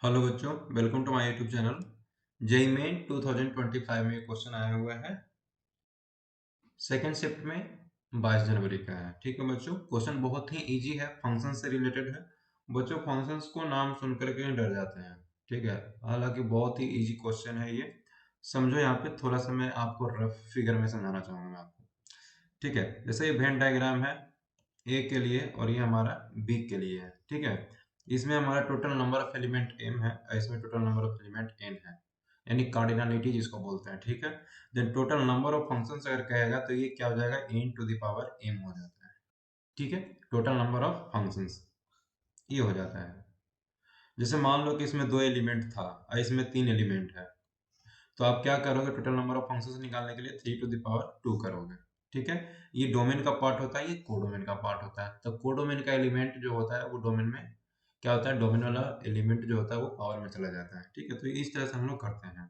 Hello बच्चों, welcome to my YouTube channel. JEE Main 2025 में question आया हुआ है। सेकेंड शिफ्ट में 22 जनवरी का है। ठीक है बच्चों, क्वेश्चन बहुत ही इजी है, फंक्शन से रिलेटेड है। बच्चों फंक्शंस को नाम सुनकर के डर जाते हैं। ठीक है, हालांकि बहुत ही इजी क्वेश्चन है ये। समझो, यहाँ पे थोड़ा सा मैं आपको रफ फिगर में समझाना चाहूंगा मैं आपको। ठीक है, जैसे ये वेन डायग्राम है ए के लिए और ये हमारा बी के लिए है। ठीक है, इसमें हमारा total number of element m है और इसमें total number of element n है, यानी कार्डिनलिटी जिसको बोलते हैं। ठीक है, then total number of functions अगर कहेगा तो ये क्या हो जाएगा, n to the power m हो जाता है। ठीक है, टोटल नंबर ऑफ फंक्शंस ये हो जाता है। जैसे मान लो कि इसमें दो एलिमेंट था और इसमें तीन एलिमेंट है, तो आप क्या करोगे, टोटल नंबर ऑफ फंक्शंस निकालने के लिए 3 टू द पावर 2 करोगे। ठीक है, ये डोमेन का पार्ट होता है, ये कोडोमेन का पार्ट होता है। तो कोडोमेन का एलिमेंट जो होता है वो डोमेन में क्या होता है, डोमेन वाला एलिमेंट जो होता है वो पावर में चला जाता है। ठीक है, तो इस तरह से हम लोग करते हैं।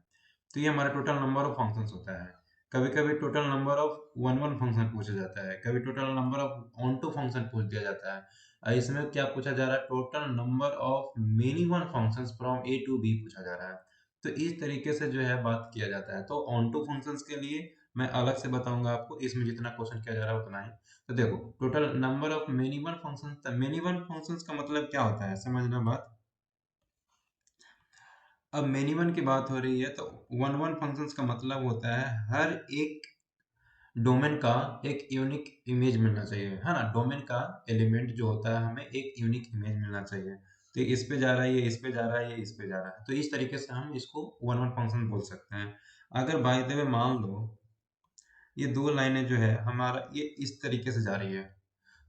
तो ये हमारा टोटल नंबर ऑफ फंक्शंस होता है। कभी कभी total number of one one function पूछा जाता है, कभी total number of onto function पूछ दिया जाता है। और इसमें क्या पूछा जा रहा है, total number of many one functions from A to B पूछा जा रहा है। तो इस तरीके से जो है बात किया जाता है। तो ऑन टू फंक्शंस के लिए मैं अलग से बताऊंगा आपको, इसमें जितना क्वेश्चन किया जा रहा है उतना ही। तो देखो, total number of many one functions, many one functions का मतलब क्या होता है, समझना बात। अब मेनी वन की बात हो रही है तो वन वन फंक्शंस का मतलब होता है हर एक डोमेन का एक यूनिक इमेज मिलना चाहिए, है ना। डोमेन का एलिमेंट जो होता है हमें एक यूनिक इमेज मिलना चाहिए। तो इस पे जा रहा है, ये इस पे जा रहा है, ये इस पे जा रहा है, तो इस तरीके से हम इसको वन वन फंक्शन बोल सकते हैं। अगर बाय द वे मान लो ये दो लाइनें जो है हमारा ये इस तरीके से जा रही है,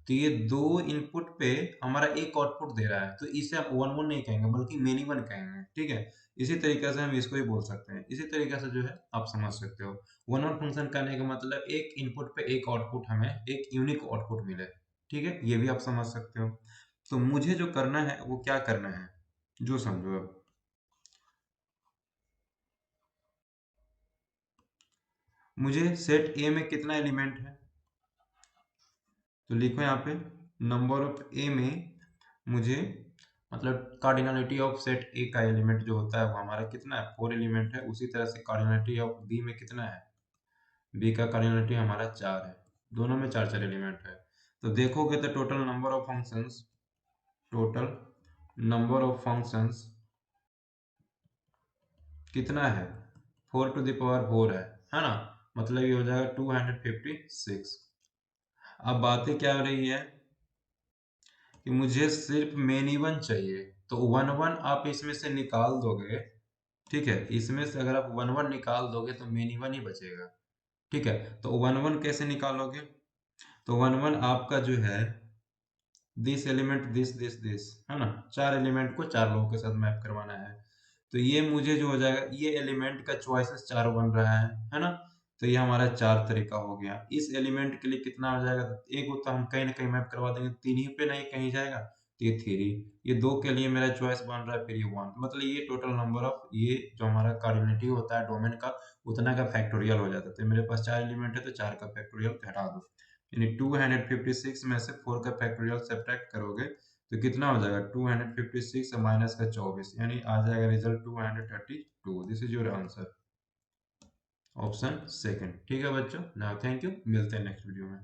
तो ये दो इनपुट पे हमारा एक आउटपुट दे रहा है, तो इसे हम वन वन नहीं कहेंगे बल्कि मेनी वन कहेंगे। ठीक है, इसी तरीके से हम इसको ही बोल सकते हैं। इसी तरीके से जो है आप समझ सकते हो, वन वन फंक्शन करने का मतलब एक इनपुट पे एक आउटपुट, हमें एक यूनिक आउटपुट मिले। ठीक है, ये भी आप समझ सकते हो। तो मुझे जो करना है वो क्या करना है, जो समझो। अब मुझे सेट ए में कितना एलिमेंट है, तो लिखो यहाँ पे नंबर ऑफ ए में मुझे मतलब कार्डिनलिटी ऑफ सेट ए का एलिमेंट जो होता है वो हमारा कितना है, 4 एलिमेंट है। उसी तरह से कार्डिनलिटी ऑफ बी में कितना है, बी का कार्डिनलिटी हमारा 4 है। दोनों में चार चार एलिमेंट है। तो देखोगे तो total number of functions, total number of functions कितना है, 4 टू द पावर 4 है ना। मतलब ये हो जाएगा 256। अब बातें क्या हो रही है कि मुझे सिर्फ मेनी वन चाहिए, तो वन वन आप इसमें से निकाल दोगे। ठीक है, इसमें से अगर आप वन वन निकाल दोगे तो मेनी वन ही बचेगा। ठीक है, तो वन वन कैसे निकालोगे, तो वन वन आपका जो है दिस एलिमेंट दिस है ना, चार एलिमेंट को चार लोगों के साथ मैप करवाना है। तो ये मुझे जो हो जाएगा, ये एलिमेंट का चॉइसेस चार बन रहा है ना। तो ये हमारा चार तरीका हो गया। इस एलिमेंट के लिए कितना हो जाएगा, एक को तो हम कहीं ना कहीं मैप करवा देंगे, तीन ही पे नहीं कहीं जाएगा, तो ये थ्री। ये दो के लिए मेरा चॉइस बन रहा है, फिर ये वन। मतलब ये टोटल नंबर ऑफ ये जो हमारा कार्डिनलिटी होता है डोमेन का, उतना का फैक्टोरियल हो जाता है। तो मेरे पास चार एलिमेंट है तो चार का फैक्टोरियल घटा दो, यानी 256 में से 4 का फैक्टोरियल सब्ट्रैक्ट करोगे तो कितना हो जाएगा, 256 माइनस का 24, यानी आ जाएगा result 232। This is your answer, option second. ठीक है बच्चों, नाउ थैंक यू, मिलते हैं नेक्स्ट वीडियो में।